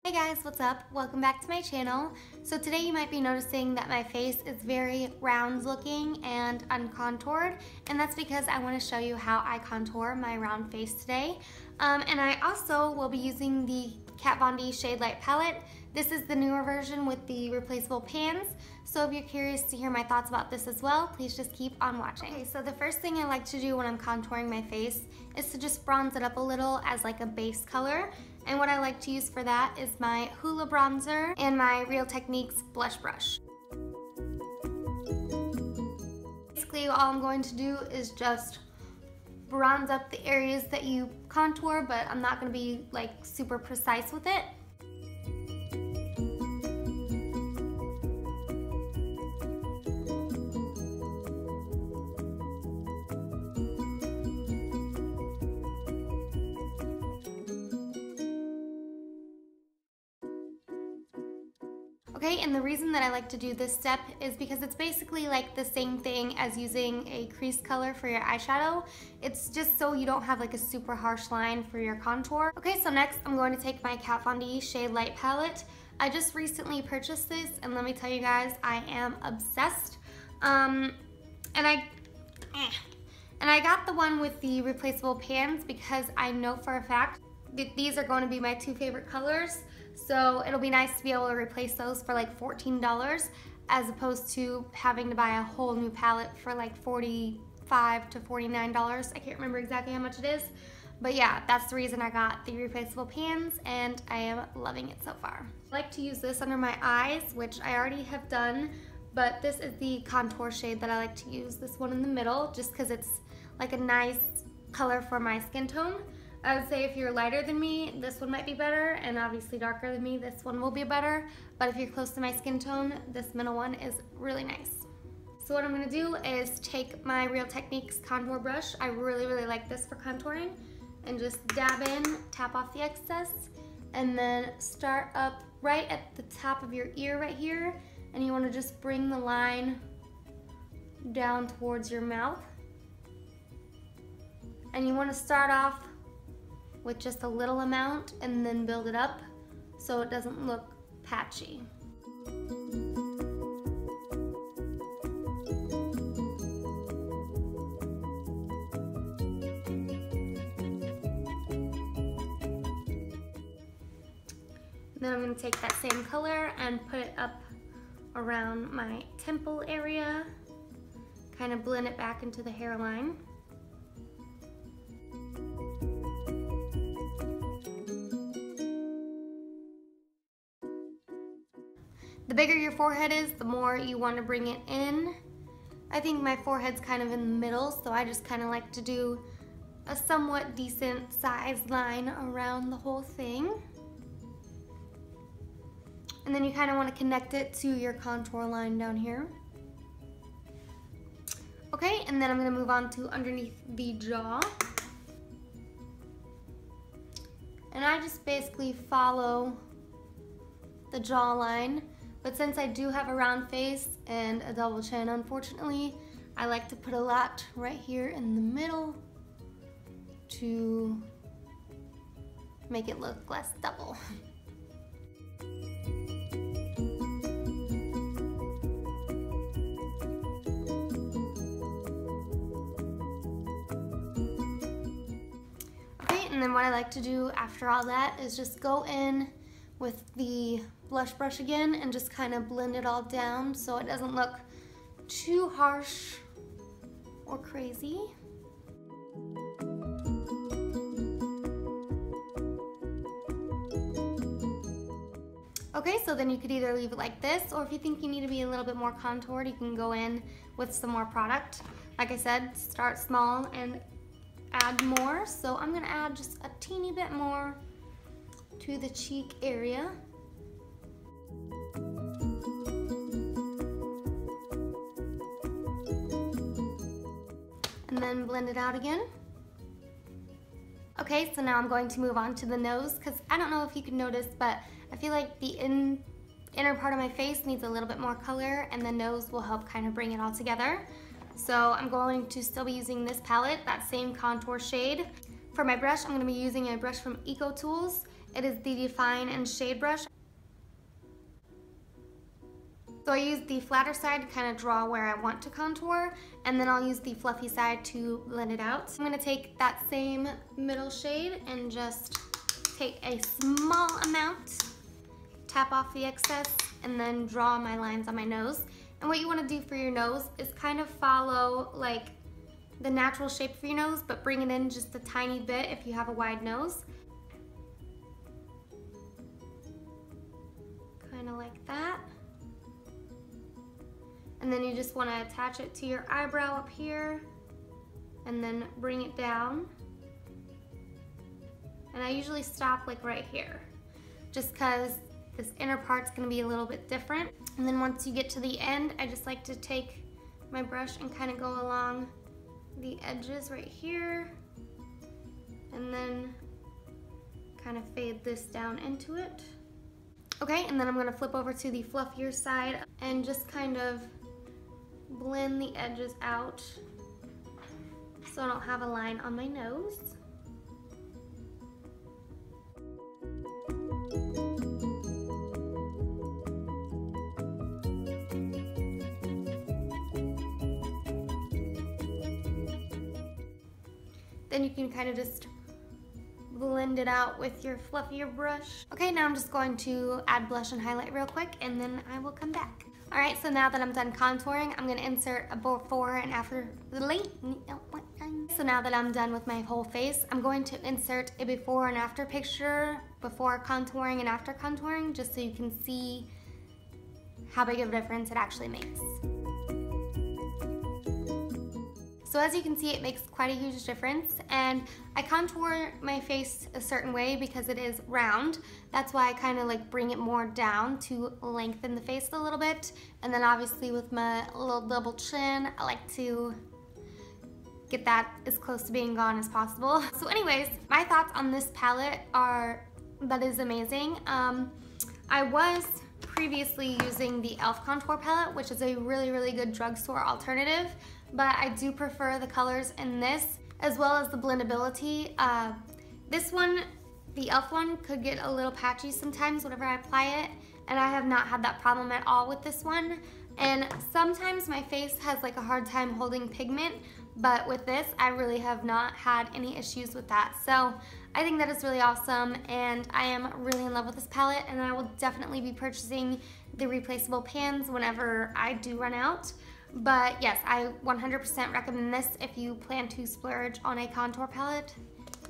Hey guys, what's up? Welcome back to my channel. So today you might be noticing that my face is very round looking and uncontoured, and that's because I want to show you how I contour my round face today. And I also will be using the Kat Von D Shade Light palette. This is the newer version with the replaceable pans. So if you're curious to hear my thoughts about this as well, please just keep on watching. Okay, so the first thing I like to do when I'm contouring my face is to just bronze it up a little as like a base color. And what I like to use for that is my Hoola bronzer and my Real Techniques blush brush. Basically all I'm going to do is just bronze up the areas that you contour, but I'm not going to be like super precise with it. Okay, and the reason that I like to do this step is because it's basically like the same thing as using a crease color for your eyeshadow. It's just so you don't have like a super harsh line for your contour. Okay, so next I'm going to take my Kat Von D Shade Light palette. I just recently purchased this, and let me tell you guys, I am obsessed. And I got the one with the replaceable pans because I know for a fact that these are going to be my two favorite colors. So it'll be nice to be able to replace those for like $14 as opposed to having to buy a whole new palette for like $45 to $49. I can't remember exactly how much it is. But yeah, that's the reason I got the replaceable pans, and I am loving it so far. I like to use this under my eyes, which I already have done, but this is the contour shade that I like to use, this one in the middle, just because it's like a nice color for my skin tone. I would say if you're lighter than me, this one might be better, and obviously darker than me, this one will be better. But if you're close to my skin tone, this middle one is really nice. So what I'm gonna do is take my Real Techniques contour brush. I really like this for contouring, and just dab in, tap off the excess, and then start up right at the top of your ear right here, and you wanna just bring the line down towards your mouth. And you wanna start off with just a little amount and then build it up so it doesn't look patchy. Then I'm going to take that same color and put it up around my temple area, kind of blend it back into the hairline. The bigger your forehead is, the more you want to bring it in. I think my forehead's kind of in the middle, so I just kind of like to do a somewhat decent sized line around the whole thing. And then you kind of want to connect it to your contour line down here. Okay, and then I'm going to move on to underneath the jaw. And I just basically follow the jawline. But since I do have a round face and a double chin, unfortunately, I like to put a lot right here in the middle to make it look less double. Okay, and then what I like to do after all that is just go in with the blush brush again and just kind of blend it all down so it doesn't look too harsh or crazy. Okay, so then you could either leave it like this, or if you think you need to be a little bit more contoured, you can go in with some more product. Like I said, start small and add more. So I'm gonna add just a teeny bit more to the cheek area. And then blend it out again. Okay, so now I'm going to move on to the nose, because I don't know if you can notice, but I feel like the inner part of my face needs a little bit more color, and the nose will help kind of bring it all together. So I'm going to still be using this palette, that same contour shade. For my brush, I'm going to be using a brush from Eco Tools. It is the Define and Shade brush. So I use the flatter side to kind of draw where I want to contour, and then I'll use the fluffy side to blend it out. I'm gonna take that same middle shade and just take a small amount, tap off the excess, and then draw my lines on my nose. And what you wanna do for your nose is kind of follow like the natural shape for your nose, but bring it in just a tiny bit if you have a wide nose. Kind of like that. And then you just want to attach it to your eyebrow up here and then bring it down. And I usually stop like right here, just because this inner part's going to be a little bit different. And then once you get to the end, I just like to take my brush and kind of go along the edges right here and then kind of fade this down into it. Okay, and then I'm going to flip over to the fluffier side and just kind of blend the edges out so I don't have a line on my nose. Then you can kind of just blend it out with your fluffier brush. Okay, now I'm just going to add blush and highlight real quick, and then I will come back. All right, so now that I'm done contouring, I'm gonna insert a before and after. So now that I'm done with my whole face, I'm going to insert a before and after picture, before contouring and after contouring, just so you can see how big of a difference it actually makes. So as you can see, it makes quite a huge difference, and I contour my face a certain way because it is round. That's why I kind of like bring it more down to lengthen the face a little bit. And then obviously with my little double chin, I like to get that as close to being gone as possible. So anyways, my thoughts on this palette are that is amazing. I was previously using the e.l.f. contour palette, which is a really, really good drugstore alternative, but I do prefer the colors in this as well as the blendability. This one, the e.l.f. one, could get a little patchy sometimes whenever I apply it, and I have not had that problem at all with this one. And sometimes my face has like a hard time holding pigment, but with this, I really have not had any issues with that. So I think that is really awesome, and I am really in love with this palette, and I will definitely be purchasing the replaceable pans whenever I do run out. But yes, I 100% recommend this if you plan to splurge on a contour palette.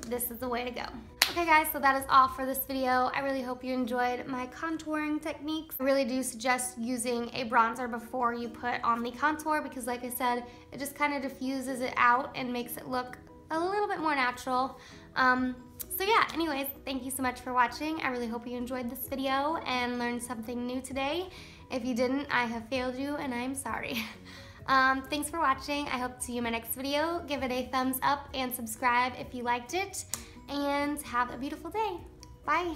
This is the way to go. Okay guys, so that is all for this video. I really hope you enjoyed my contouring techniques. I really do suggest using a bronzer before you put on the contour because like I said, it just kind of diffuses it out and makes it look a little bit more natural. So yeah, anyways, thank you so much for watching. I really hope you enjoyed this video and learned something new today. If you didn't, I have failed you and I'm sorry. Thanks for watching. I hope to see you in my next video. Give it a thumbs up and subscribe if you liked it. And have a beautiful day. Bye.